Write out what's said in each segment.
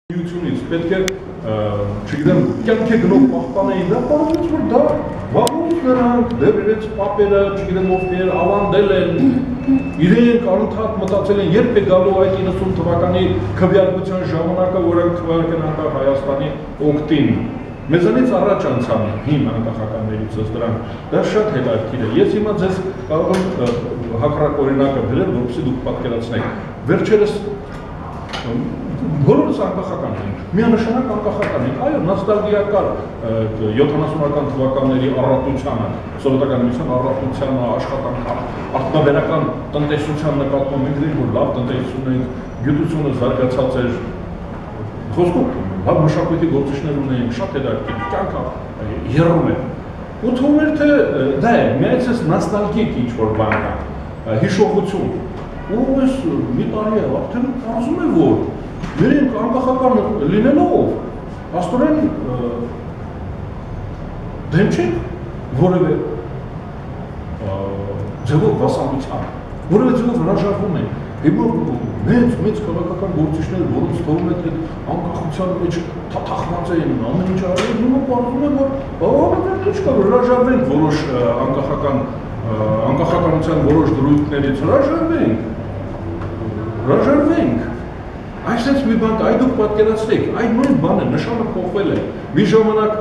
Միությունից պետք է, չգիտեմ, կյանքի գնով պահպանեին, դա պարզվեց, որ դա վաղուց նրանք, դեռ իրենց պապերը, չգիտեմ ովքեր, ավանդել են, իրենք անընդհատ մտածել են, երբ է գալու այդ 90 թվականի քվեարկության ժամանակը, որոնք քվեարկեն անկախ Հայաստանի օգտին։ Մեզանից առաջ անցան հին անկախականներից ըստ դրանք, դա շատ հետաքրքիր է։ Ես հիմա ձեզ կարող եմ հակառակ օրինակը բերել, որպեսզի դուք պատկերացնեք։ Վերջերս բոլորս անկախական ենք, միանշանակ անկախական ենք, այո, նոստալգիա կար 70-ական թվականների առատությանը, սովետական միության առատությանը, արտաբերական տնտեսության նկատմամբ մենք որ լավ տնտեսություն ենք, գիտությունը զարգացած էր, խոսքով լավ մշակույթի գործիչներ ունենք, շատ հետաքրքիր, կյանքը եռում է։ Ու թվում էր թե դա է, միայն այս նոստալգիկ ինչ-որ բան կա, հիշողություն։ Ու ես մի տարի է, արդեն ասում եմ, որ Մերենք անկախական լինելով, աստորեն դեմ չենք որևէ ձևով վասալության, որևէ ձևով հրաժարվում ենք։ Հիմա մեծ քաղաքական գործիչներ, որոնց թվում է թե անկախության մեջ թաթախված էին, ամեն ինչ արել, հիմա պարզվում է, որ չկա, հրաժարվենք որոշ անկախականության որոշ դրույթներից, հրաժարվենք։ Այսպես մի բան, այ դուք պատկերացրեք, այդ նույն բանը նշանը փոխվել է։ Մի ժամանակ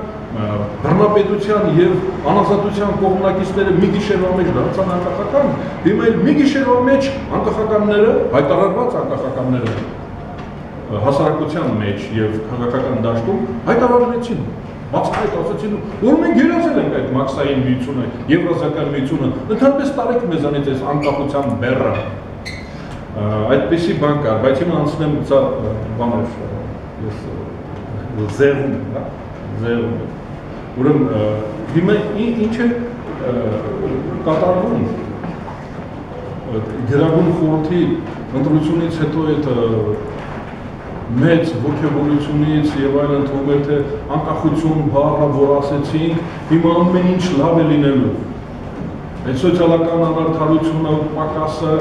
բռնապետության եւ անազատության կողմնակիցները մի գիշերվա մեջ դարձան անկախական, հիմա էլ մի գիշերվա մեջ անկախականները, հայտարարված անկախականները հասարակության մեջ եւ քաղաքական դաշտում հայտարարեցին, բացահայտ ասացին, որ մենք երազել ենք այդ մաքսային միությունը, եվրազիական միությունը, ընդհանրապես տարեք մեզանից այս անկախության բեռը։ Այդպիսի բան կար, բայց հիմա անցնեմ սա բաներ, ես զեղում եմ, ուրեմն հիմա ինչ է կատարվում, Գերագույն խորհրդի ընտրությունից հետո այդ մեծ ոգևորությունից եւ այլն թվում էր թե անկախություն բառը որ ասեցինք, հիմա ամեն ինչ լավ է լինելու։ Այդ սոցիալական անարդարությունը, պակասը,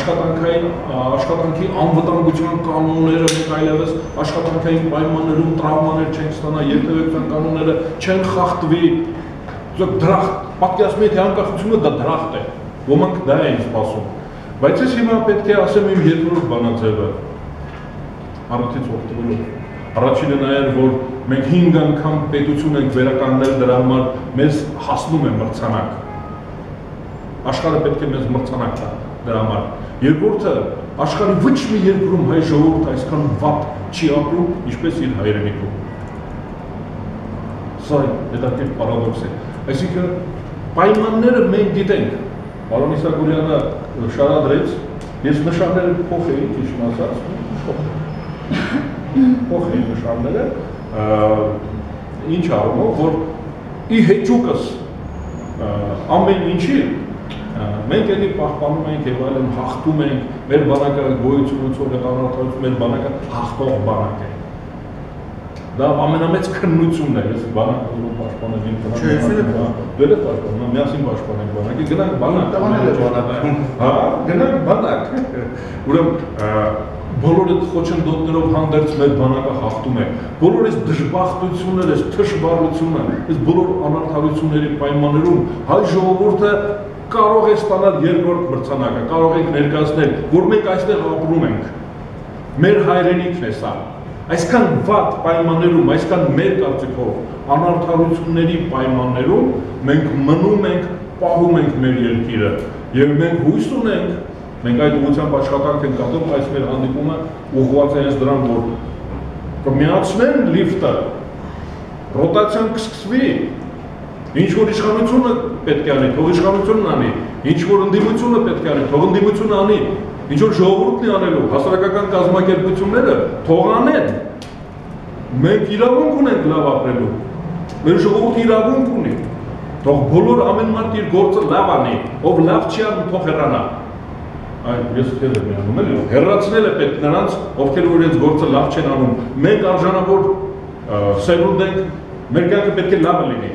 աշխատանքի անվտանգության կանոնները, մենք այլևս աշխատանքային պայմաններում տրավմաներ չենք ստանա, երթևեկության կանոնները չեն խախտվի, դրախտ, պատկերացնում եք թե անկախությունը դա դրախտ է, ոմանք դա են սպասում, բայց ես հիմա պետք է ասեմ իմ երկրորդ բանաձևը, առիթից օգտվելով, առաջինը նա էր, որ մենք 5 անգամ պետություն ենք վերականգնել դրա համար մեզ հասնում է մրցանակ, աշխարհը պետք է մեզ մրցանակ տա դրա համար։ Երկրորդը, աշխարհի ոչ մի երկրում հայ ժողովուրդը այսքան վատ չի ապրում, ինչպես իր հայրենիքում։ Սա հետաքրքիր պարադոքս է։ Այսինքն պայմանները մենք գիտենք։ Պարոն Իսագորյանը շարադրեց, ես նշանները փոխեի, ճիշտ ասած, փոխեի նշանները, ինչ առումով, որ ի հեճուկս ամեն ինչի մենք էլի պահպանում ենք եւ այլն հաղթում ենք, մեր բանակը գոյություն ունեցող անարդարություն, մեր բանակը հաղթող բանակ է։ Դա ամենամեծ քննությունն է, ես բանակը ուզում պաշտպանել իմ տնօրենը, դու ես պաշտպանում, միասին պաշտպանենք բանակը, գնանք բանակ, հա, գնանք բանակ։ Ուրեմն բոլոր այդ խոչընդոտներով հանդերձ մեր բանակը հաղթում է, բոլոր այս դժբախտությունները, այս թշվառությունը, այս բոլոր անարդարությունների պայմաններում հայ ժողովուրդը կարող է ստանալ երկրորդ մրցանակը, կարող ենք ներկայացնել, որ մենք այստեղ ապրում ենք, մեր հայրենիքն է սա, այսքան վատ պայմաններում, այսքան մեր կարծիքով անարդարությունների պայմաններում մենք մնում ենք, պահում ենք մեր երկիրը եւ մենք հույս ունենք, մենք այդ ուղղությամբ աշխատանք ենք կատարում, այս մեր հանդիպումը ուղղված է հենց դրան, որ կմիացնեն լիֆտը, ռոտացիան կսկսվի, ինչ որ իշխանությունը պետք է անի, թող իշխանությունն անի, ինչ որ ընդդիմությունը պետք է անի, թող ընդդիմությունը անի, ինչ որ ժողովուրդն է անելու, հասարակական կազմակերպությունները թող անեն, մենք իրավունք ունենք լավ ապրելու, մեր ժողովուրդը իրավունք ունի, թող բոլոր ամեն մարդ իր գործը լավ անի, ով լավ չի անում, թող հեռանա։ Այդ ես քեզ եմ անում, էլի, հեռացնել է պետք նրանց, ովքեր որ իրենց գործը լավ չեն անում, մենք արժանավոր սերունդ ենք, մեր կյանքը պետք է լավը լինի։